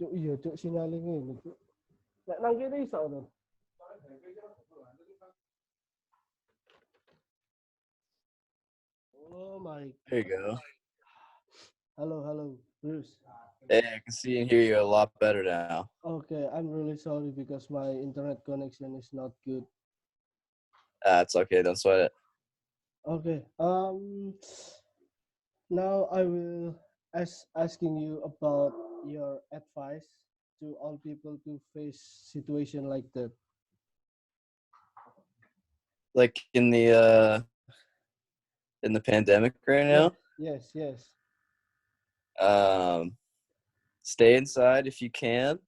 Cuk, iya, cuk, sinyalnya ngene, cuk. Nek nang kene iso to. Oh my. There you go. Hello, hello, Bruce. Hey, I can see and hear you a lot better now. Okay, I'm really sorry because my internet connection is not good. It's okay. Don't sweat it. Okay. Now I will asking you about your advice to all people to face situation like that. Like in the pandemic right now, Yes, yes, yes. um, stay inside if you can.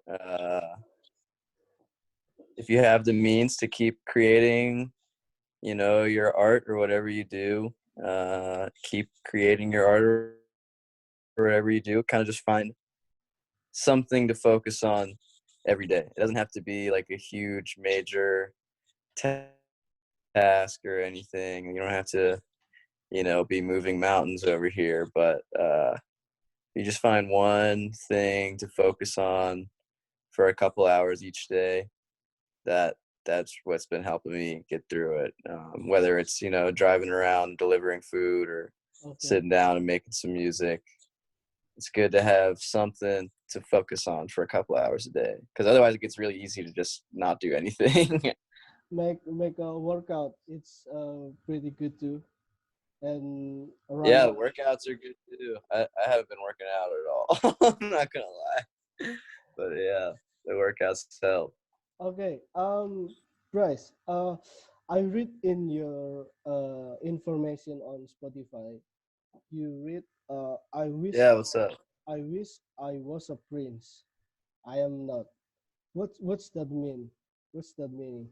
Uh, if you have the means to keep creating, your art or whatever you do, keep creating your art or whatever you do. Kind of just find something to focus on every day. It doesn't have to be like a huge major task or anything. You don't have to, be moving mountains over here, but you just find one thing to focus on for a couple hours each day. That's what's been helping me get through it. Whether it's driving around delivering food or Okay. sitting down and making some music, it's good to have something to focus on for a couple hours a day, because otherwise it gets really easy to just not do anything. Make a workout. It's pretty good too. And Yeah, run. the workouts are good too. I haven't been working out at all. I'm not gonna lie, but yeah, the workouts help. Okay. Bryce. I read in your information on Spotify. You read. Yeah, what's up? I wish I was a prince. I am not. What's that mean? What's that meaning?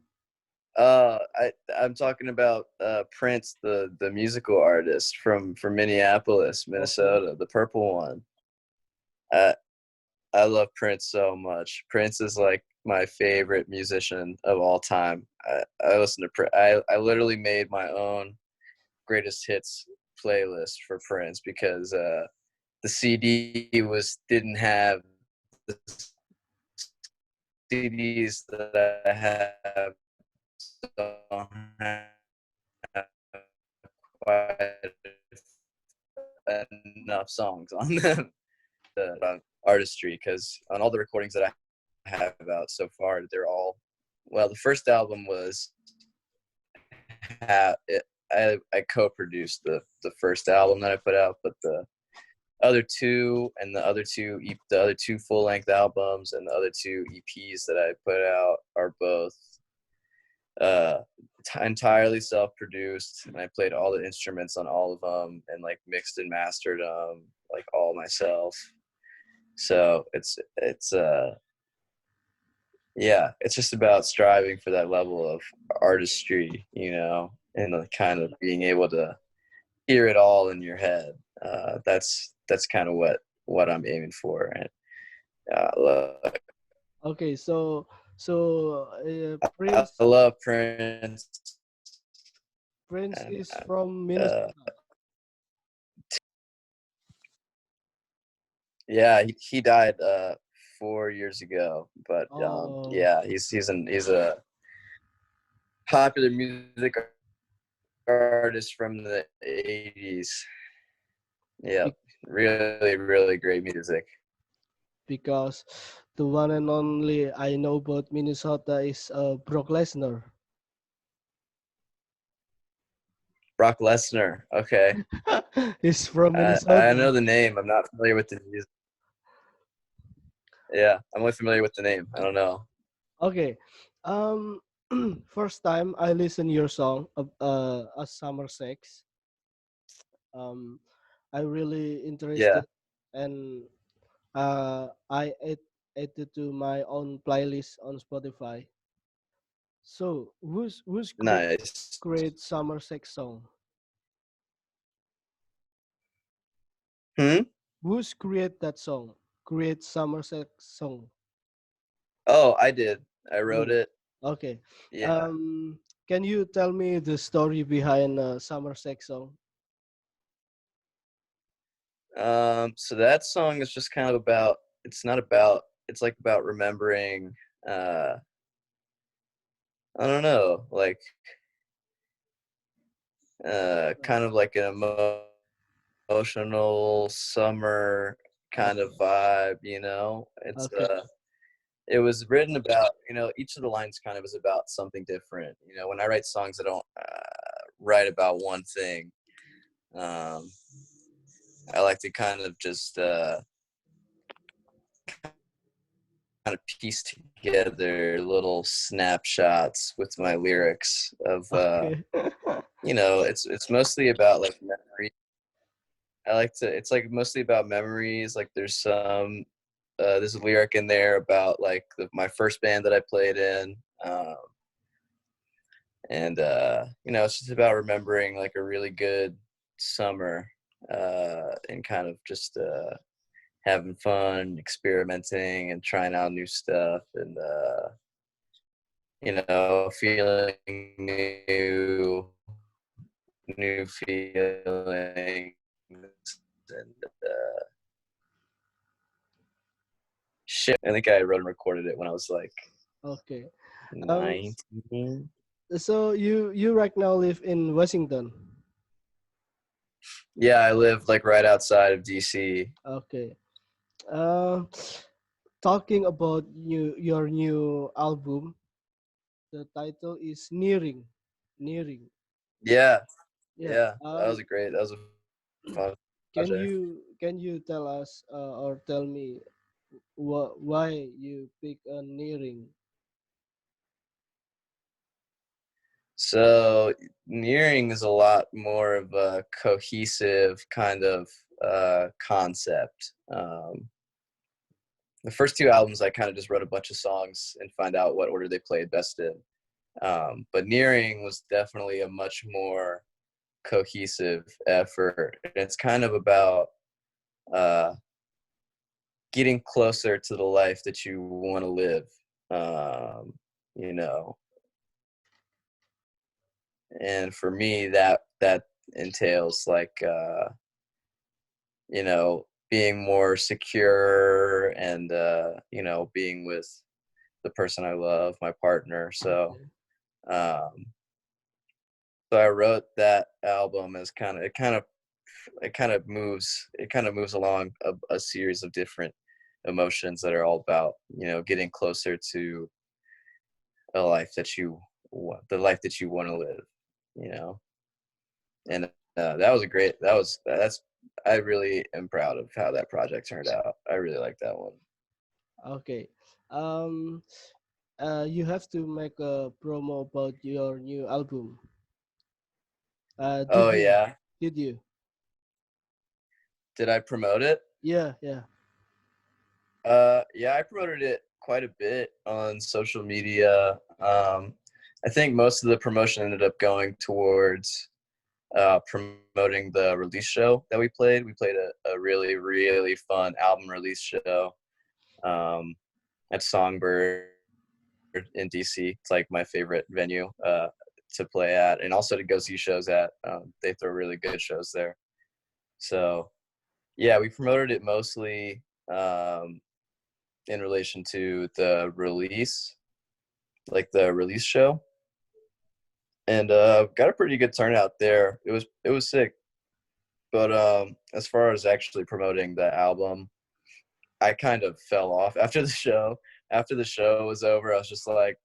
I'm talking about Prince, the musical artist from Minneapolis, Okay. Minnesota, the purple one. I I love Prince so much. Prince is like my favorite musician of all time. I listen to I literally made my own greatest hits playlist for Prince because the CD was didn't have the CDs that I have don't have quite enough songs on them. The artistry, because on all the recordings that I have out so far, they're all well. The first album was I co-produced the first album that I put out, but the other two and the other two full length albums and the other two EPs that I put out are both uh entirely self-produced, and I played all the instruments on all of them and like mixed and mastered them like all myself. So it's yeah, it's just about striving for that level of artistry, and kind of being able to hear it all in your head. That's kind of what I'm aiming for. And look, Okay. So I love Prince, Prince and is from uh, Minnesota. yeah, he died 4 years ago, but Oh. yeah, he's a popular music artist from the '80s. Yeah, be- really, really great music. because the one and only I know about Minnesota is Brock Lesnar. Brock Lesnar. Okay, He's from I Minnesota. know the name. I'm not familiar with the music. Yeah, I'm only familiar with the name. I don't know. Okay. Um, first time I listen your song, "A Summer Sex." Um, I really Yeah, interested, and I add it to my own playlist on Spotify. So who's nice. create Summer Sex song? Hmm. Who's create that song? Create Summer Sex song. Oh, I did. I wrote You. it. Okay. Yeah. Um, can you tell me the story behind Summer Sex song? So that song is just kind of about. it's not about, it's like about remembering, uh I don't know, like kind of like an emotional summer kind of Okay. vibe, you know. It's Okay. it was written about, you know, each of the lines kind of is about something different. You know, when I write songs, I don't write about one thing. um I like to kind of just kind of piece together little snapshots with my lyrics of Okay. you know, it's mostly about like memory. I like to, it's like mostly about memories. Like there's a lyric in there about like my first band that I played in. Um, and you know, it's just about remembering like a really good summer, and kind of just having fun, experimenting and trying out new stuff, and you know, feeling new feelings, and shit. I think I wrote and recorded it when I was like Okay. Um. 19. So you right now live in Washington. Yeah, I lived like right outside of DC. Okay. Uh, talking about your new album, the title is Nearing. Nearing. Yeah, Yeah. yeah, that was a fun project. Can you tell us or tell me why you pick a Nearing? So Nearing is a lot more of a cohesive kind of concept. The first two albums, I kind of just wrote a bunch of songs and find out what order they played best in. But Nearing was definitely a much more cohesive effort. And it's kind of about uh, getting closer to the life that you want to live. You know, and for me, that entails like you know, being more secure and you know, being with the person I love, my partner. So Okay. um, so I wrote that album as kind of it kind of moves along a series of different emotions that are all about, you know, getting closer to a life that you want, the life that you want to live, you know. And that was a great, that's I really am proud of how that project turned out. I really like that one. Okay. Um. You have to make a promo about your new album. Oh Did you? yeah, Did you? did I promote it? Yeah. Yeah. Yeah, I promoted it quite a bit on social media. I think most of the promotion ended up going towards promoting the release show that we played. We played a really, really fun album release show um, at Songbird in DC. It's like my favorite venue to play at, and also to go see shows at. They throw really good shows there. So yeah, we promoted it mostly in relation to the release, like the release show, and got a pretty good turnout there. It was sick. But as far as actually promoting the album, I kind of fell off after the show. After the show was over, I was just like,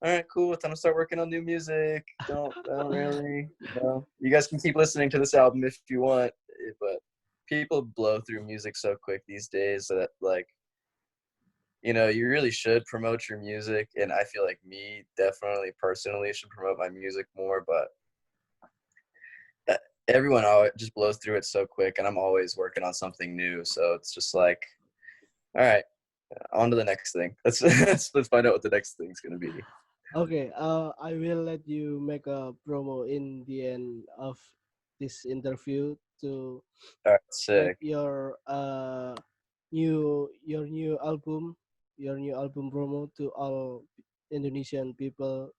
all right, cool. Time to start working on new music. Don't really, you know. You guys can keep listening to this album if you want, but people blow through music so quick these days that like, you know, you really should promote your music. And I feel like me definitely personally should promote my music more, but uh, everyone always just blows through it so quick, and I'm always working on something new. So it's just like, all right, on to the next thing. Let's find out what the next thing's gonna be. Okay. I will let you make a promo in the end of this interview to All right, make sick. your new album promo to all Indonesian people.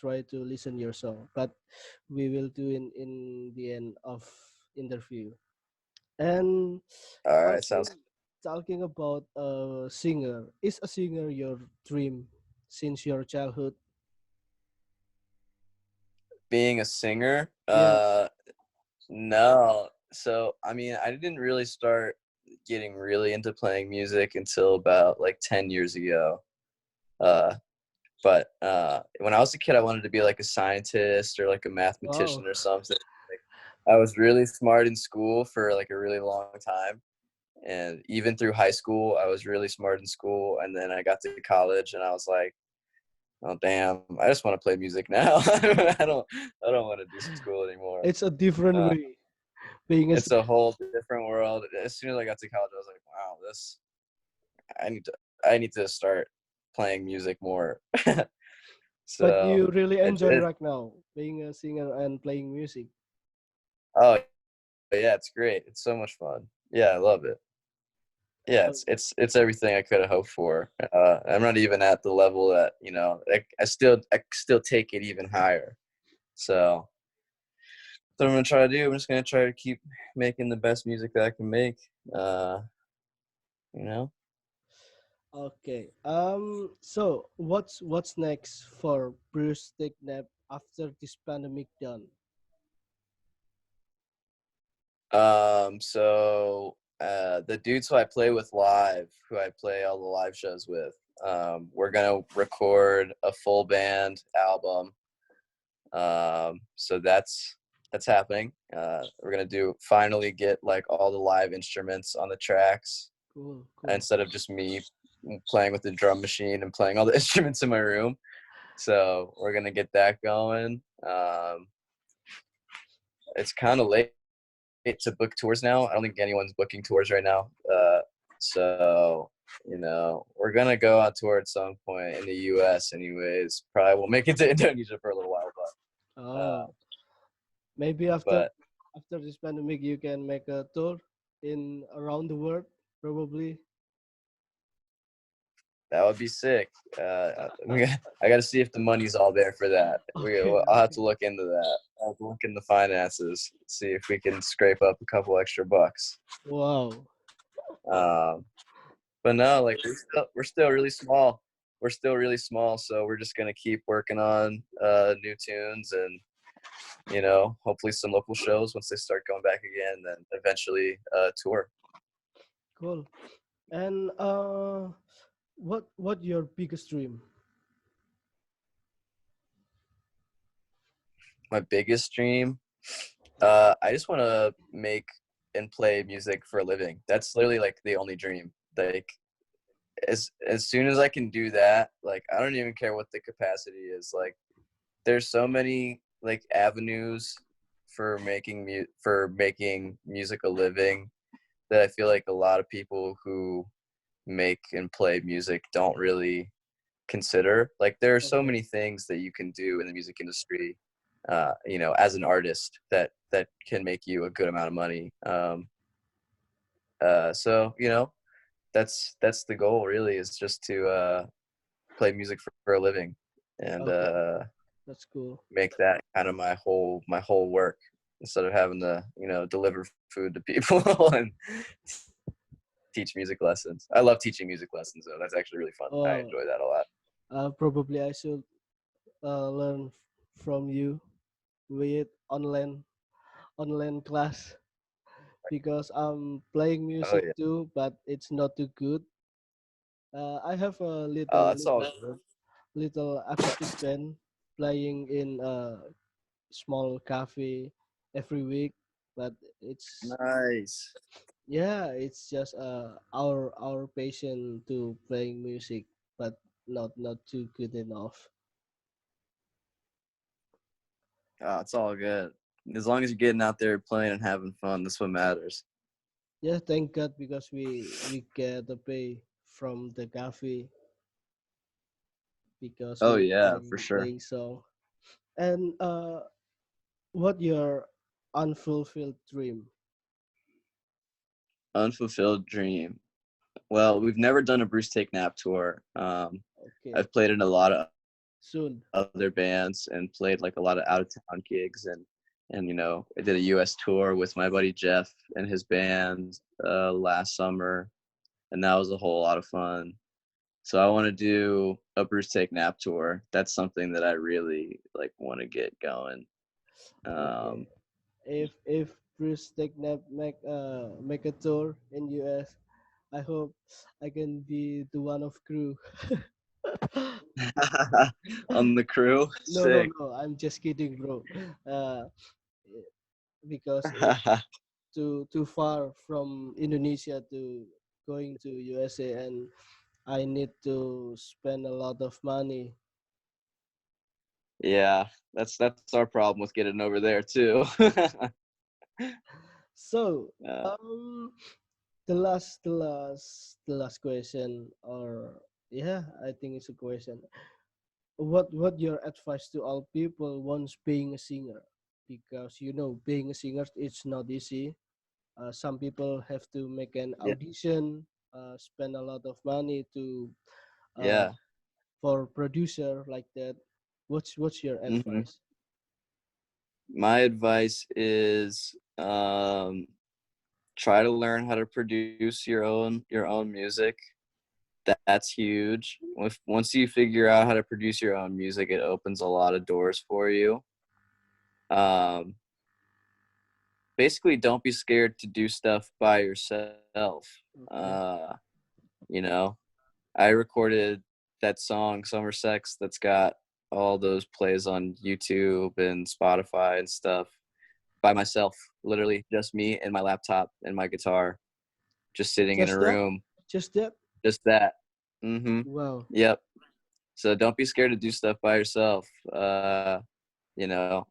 Try to listen your song, but we will do in the end of interview. And All I right, think sounds. talking about a singer. Is a singer your dream since your childhood? Being a singer, Yes. no. So I mean, I didn't really start getting really into playing music until about like 10 years ago. Uh, but when I was a kid, I wanted to be like a scientist or like a Wow. mathematician or something. Like, I was really smart in school for like a really long time, and even through high school, I was really smart in school. And then I got to college, and I was like, "Oh damn, I just want to play music now. I don't want to do school anymore." It's a different Uh, way being a it's a whole different world. As soon as I got to college, I was like, "Wow, this I need to I need to start playing music more." but So you really enjoy it right now being a singer and playing music. oh yeah, it's great. It's so much fun. Yeah, I love it. Yeah, Oh, it's everything I could have hoped for. I'm not even at the level that I still take it even higher. So what I'm gonna try to do. I'm just gonna try to keep making the best music that I can make. Uh, you know. okay. So what's next for Bruce Tignap after this pandemic done? So the dudes who I play with live, who I play all the live shows with, we're gonna record a full band album. So that's happening. We're gonna do finally get like all the live instruments on the tracks Cool, cool. instead of just me playing with the drum machine and playing all the instruments in my room. So we're gonna get that going. It's kind of late to book tours now. I don't think anyone's booking tours right now. So we're gonna go on tour at some point in the U.S. Anyways, probably won't make it to Indonesia for a little while, Oh, maybe after but after this pandemic, you can make a tour in around the world, probably. that would be sick. I got to see if the money's all there for that. Okay, I'll have okay. to look into that. I'll have to look in the finances, see if we can scrape up a couple extra bucks. Wow. Um, but no, like we're still really small. We're still really small, so we're just gonna keep working on new tunes and hopefully some local shows once they start going back again, then eventually tour. Cool. And what your biggest dream? My biggest dream, I just want to make and play music for a living. That's literally like the only dream. Like as soon as I can do that, like I don't even care what the capacity is. Like there's so many like avenues for making music a living that I feel like a lot of people who make and play music don't really consider. Like there are so Okay. many things that you can do in the music industry, as an artist that can make you a good amount of money. So that's the goal really, is just to play music for a living and Okay. That's cool. make that kind of my whole work instead of having to deliver food to people and teach music lessons. I love teaching music lessons though. That's actually really fun. I Oh, enjoy that a lot. probably I should learn from you with online class because I'm playing Oh music yeah. too, but it's not too good. I have a Oh, little that's all little good. little acoustic band playing in a small cafe every week, but it's Nice. yeah, it's just our passion to playing music, but not too good enough. Oh, it's all good. As long as you're getting out there playing and having fun, that's what matters. Yeah, thank God because we get the pay from the cafe because Oh we yeah, for sure. playing song. And what your unfulfilled dream? Unfulfilled dream. Well, we've never done a Bruce Take Nap tour. Okay, I've played in a lot of soon. other bands and played like a lot of out of town gigs, and I did a US tour with my buddy Jeff and his band last summer. and that was a whole lot of fun. So I want to do a Bruce Take Nap tour. That's something that I really like want to get going. Okay. Um, If Bruce Technap make a tour in US, I hope I can be the one of crew. on the crew, No, no, sick. no. I'm just kidding, bro. Uh, because it's too far from Indonesia to going to USA, and I need to spend a lot of money. Yeah, that's our problem with getting over there too. So, uh, um, the last question, or yeah, I think it's a question. What your advice to all people once being a singer? Because you know, being a singer it's not easy. Some people have to make an yeah, audition, spend a lot of money to uh, yeah. for producer like that. What's your Hmm. advice? My advice is try to learn how to produce your own music. That's huge. Once you figure out how to produce your own music, it opens a lot of doors for you. Um, Basically, don't be scared to do stuff by yourself. Okay. Uh, you know, I recorded that song "Summer Sex" that's got all those plays on YouTube and Spotify and stuff by myself. Literally, just me and my laptop and my guitar, just sitting in a Just that? room. Just that? Just that. Mhm. Wow. Yep. So don't be scared to do stuff by yourself. You know,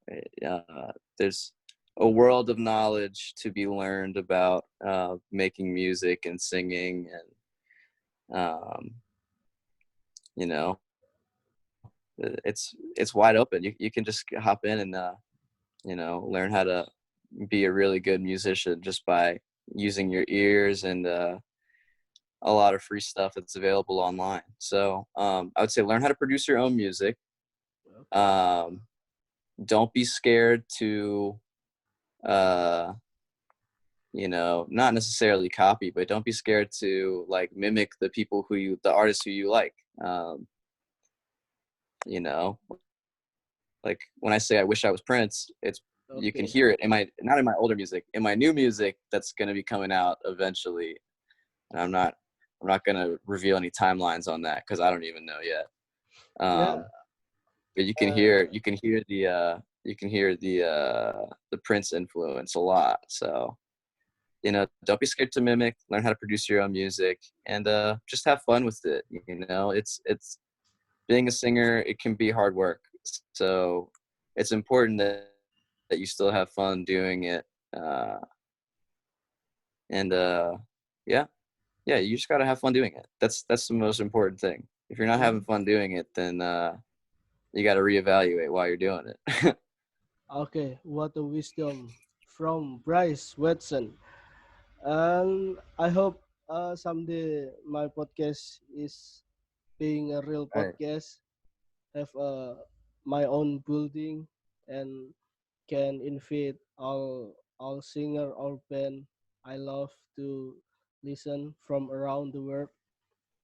there's a world of knowledge to be learned about making music and singing, and you know, it's wide open. You can just hop in and learn how to be a really good musician just by using your ears and a lot of free stuff that's available online. So I would say learn how to produce your own music. Okay. Um, don't be scared to uh, not necessarily copy, but don't be scared to like mimic the artists who you like. Um, you know, like when I say I wish I was Prince, it's you can Okay. hear it in my not in my older music, in my new music that's going to be coming out eventually. And I'm not going to reveal any timelines on that because I don't even know yet. Yeah. But Uh, you can hear the Prince influence a lot. So don't be scared to mimic, learn how to produce your own music, and just have fun with it. It's being a singer, it can be hard work. So it's important that you still have fun doing it. Uh, and yeah, yeah, you just got to have fun doing it. That's the most important thing. If you're not having mhm. fun doing it, then you got to reevaluate why you're doing it. Okay. What a wisdom from Bryce Watson. And I hope someday my podcast is being a real Right. podcast, have my own building, and can invite all singer or band I love to listen from around the world.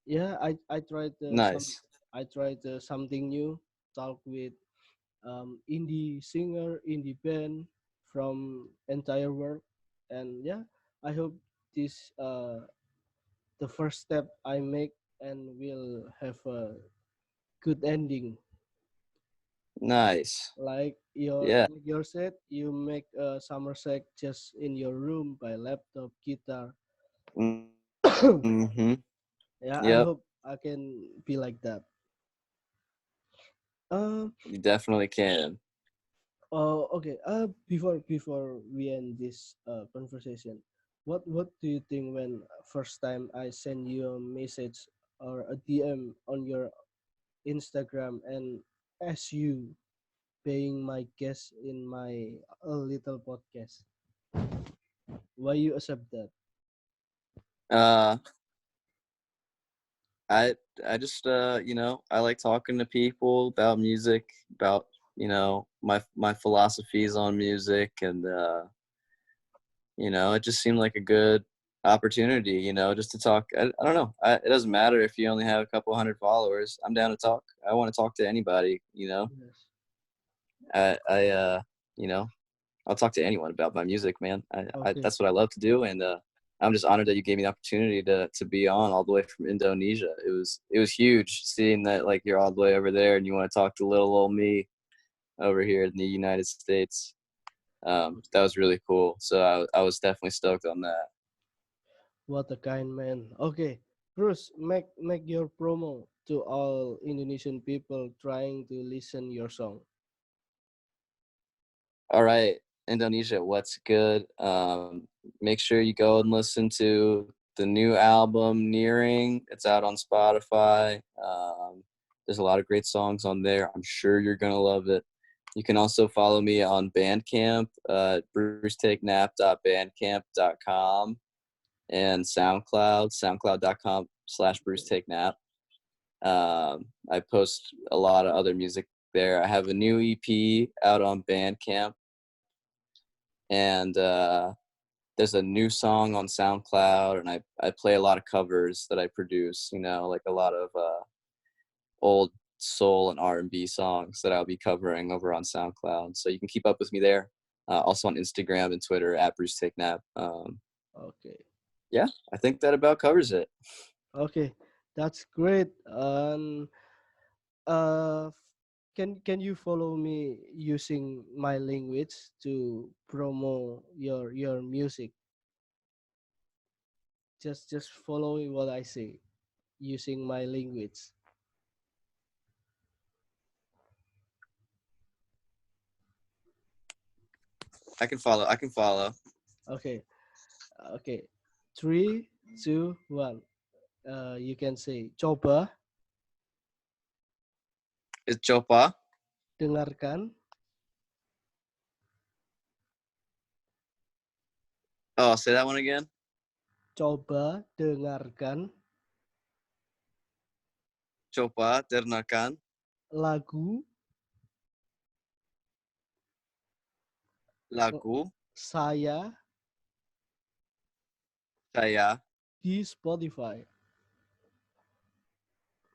Yeah, I tried Nice. I tried something new. Talk with indie singer, indie band from entire world, and yeah, I hope this the first step I make and will have a good ending. Nice. Yeah. Like your said, you make a Somerset just in your room by laptop, guitar. Mm-hmm. Yeah, Yep. I hope I can be like that. Um. You definitely can. Oh, okay. Before we end this conversation, what do you think when first time I send you a message or a DM on your Instagram and ask you being my guest in my little podcast? Why you accept that? Uh, I I just I like talking to people about music, about my philosophies on music, and it just seemed like a opportunity, just to talk. I don't know. It doesn't matter if you only have a couple hundred followers. I'm down to talk. I want to talk to anybody. Yes. I you know, I'll talk to anyone about my music, man. Okay. That's what I love to do, and I'm just honored that you gave me the opportunity to be on all the way from Indonesia. It was huge seeing that, like, you're all the way over there and you want to talk to little old me over here in the United States. That was really cool. So I was definitely stoked on that. What a kind man. Okay, Bruce, make your promo to all Indonesian people trying to listen your song. All right, Indonesia, what's good? Make sure you go and listen to the new album, Nearing. It's out on Spotify. There's a lot of great songs on there. I'm sure you're going to love it. You can also follow me on Bandcamp, brucetakenap.bandcamp.com, and SoundCloud, soundcloud.com/brucetakenap. I post a lot of other music there. I have a new EP out on Bandcamp, and there's a new song on SoundCloud, and I play a lot of covers that I produce, like a lot of old soul and R&B songs that I'll be covering over on SoundCloud. So you can keep up with me there. Also on Instagram and Twitter at Bruce Take Nap. Okay. Yeah, I think that about covers it. Okay, that's great. And uh, can you follow me using my language to promote your music? Just follow what I say using my language. I can follow. I can follow. Okay, okay. Three, two, one. You can say coba Is Chopa? dengarkan, Oh, say that one again. coba dengarkan Chopa Ternakan lagu lagu saya saya di Spotify.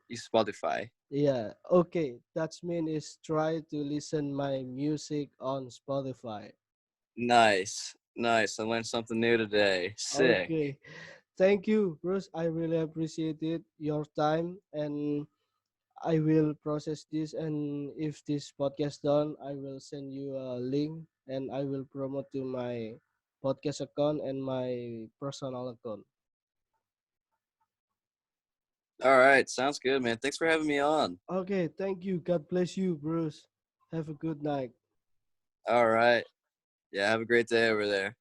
di Spotify. Yeah, okay. That's mean is try to listen my music on Spotify. Nice. Nice. I learned something new today. Sick. Okay. Thank you, Bruce. I really appreciate it, your time, and I will process this. And if this podcast done, I will send you a link and I will promote to my podcast account and my personal account. All right. Sounds good, man. Thanks for having me on. Okay, thank you. God bless you, Bruce. Have a good night. All right. Yeah. Have a great day over there.